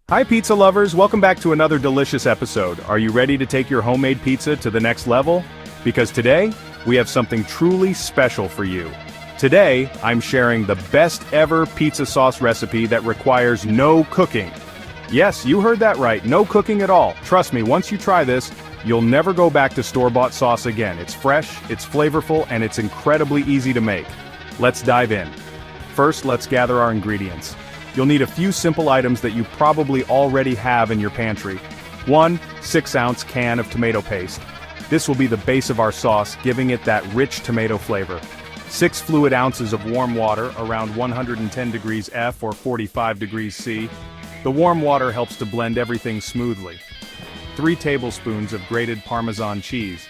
Hi pizza lovers, welcome back to another delicious episode. Are you ready to take your homemade pizza to the next level? Because today, we have something truly special for you. Today, I'm sharing the best ever pizza sauce recipe that requires no cooking. Yes, you heard that right, no cooking at all. Trust me, once you try this, you'll never go back to store-bought sauce again. It's fresh, it's flavorful, and it's incredibly easy to make. Let's dive in. First, let's gather our ingredients. You'll need a few simple items that you probably already have in your pantry. 1 6-ounce can of tomato paste. This will be the base of our sauce, giving it that rich tomato flavor. 6 fluid ounces of warm water, around 110 degrees F or 45 degrees C. The warm water helps to blend everything smoothly. 3 tablespoons of grated Parmesan cheese.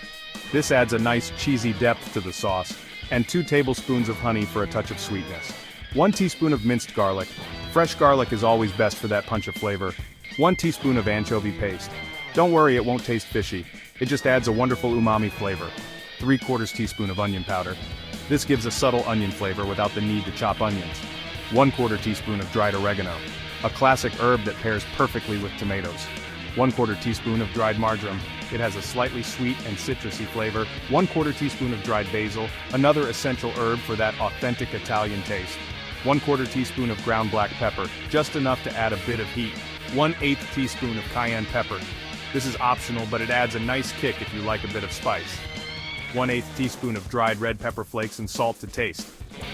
This adds a nice cheesy depth to the sauce. And 2 tablespoons of honey for a touch of sweetness. 1 teaspoon of minced garlic. Fresh garlic is always best for that punch of flavor. 1 teaspoon of anchovy paste. Don't worry, it won't taste fishy. It just adds a wonderful umami flavor. 3/4 teaspoon of onion powder. This gives a subtle onion flavor without the need to chop onions. 1/4 teaspoon of dried oregano. A classic herb that pairs perfectly with tomatoes. 1/4 teaspoon of dried marjoram. It has a slightly sweet and citrusy flavor. 1/4 teaspoon of dried basil, another essential herb for that authentic Italian taste. 1/4 teaspoon of ground black pepper, just enough to add a bit of heat. 1/8 teaspoon of cayenne pepper. This is optional, but it adds a nice kick if you like a bit of spice. 1/8 teaspoon of dried red pepper flakes and salt to taste.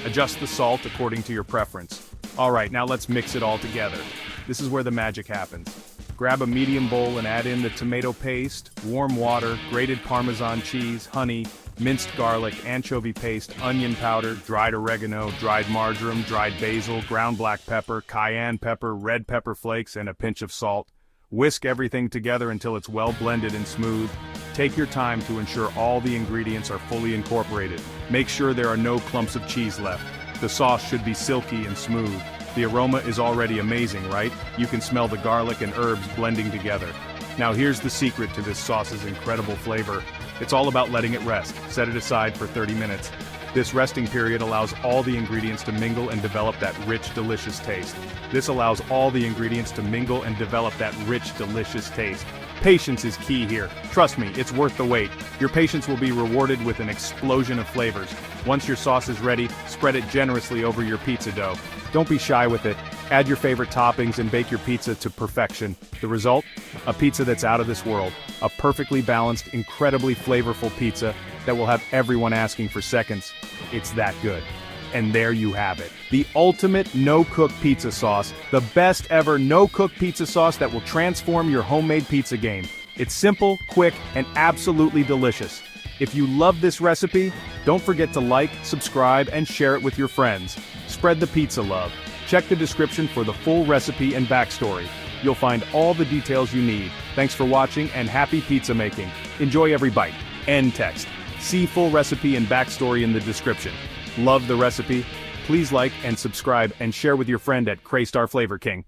Adjust the salt according to your preference. Alright, now let's mix it all together. This is where the magic happens. Grab a medium bowl and add in the tomato paste, warm water, grated Parmesan cheese, honey, minced garlic, anchovy paste, onion powder, dried oregano, dried marjoram, dried basil, ground black pepper, cayenne pepper, red pepper flakes, and a pinch of salt. Whisk everything together until it's well blended and smooth. Take your time to ensure all the ingredients are fully incorporated. Make sure there are no clumps of cheese left. The sauce should be silky and smooth. The aroma is already amazing, right? You can smell the garlic and herbs blending together. Now here's the secret to this sauce's incredible flavor. It's all about letting it rest. Set it aside for 30 minutes. This resting period allows all the ingredients to mingle and develop that rich, delicious taste. Patience is key here. Trust me, it's worth the wait. Your patience will be rewarded with an explosion of flavors. Once your sauce is ready, spread it generously over your pizza dough. Don't be shy with it. Add your favorite toppings and bake your pizza to perfection. The result? A pizza that's out of this world. A perfectly balanced, incredibly flavorful pizza that will have everyone asking for seconds. It's that good. And there you have it. The ultimate no-cook pizza sauce. The best ever no-cook pizza sauce that will transform your homemade pizza game. It's simple, quick, and absolutely delicious. If you love this recipe, don't forget to like, subscribe, and share it with your friends. Spread the pizza love. Check the description for the full recipe and backstory. You'll find all the details you need. Thanks for watching and happy pizza making. Enjoy every bite. End text. See full recipe and backstory in the description. Love the recipe? Please like and subscribe and share with your friend at Kraystar Flavor King.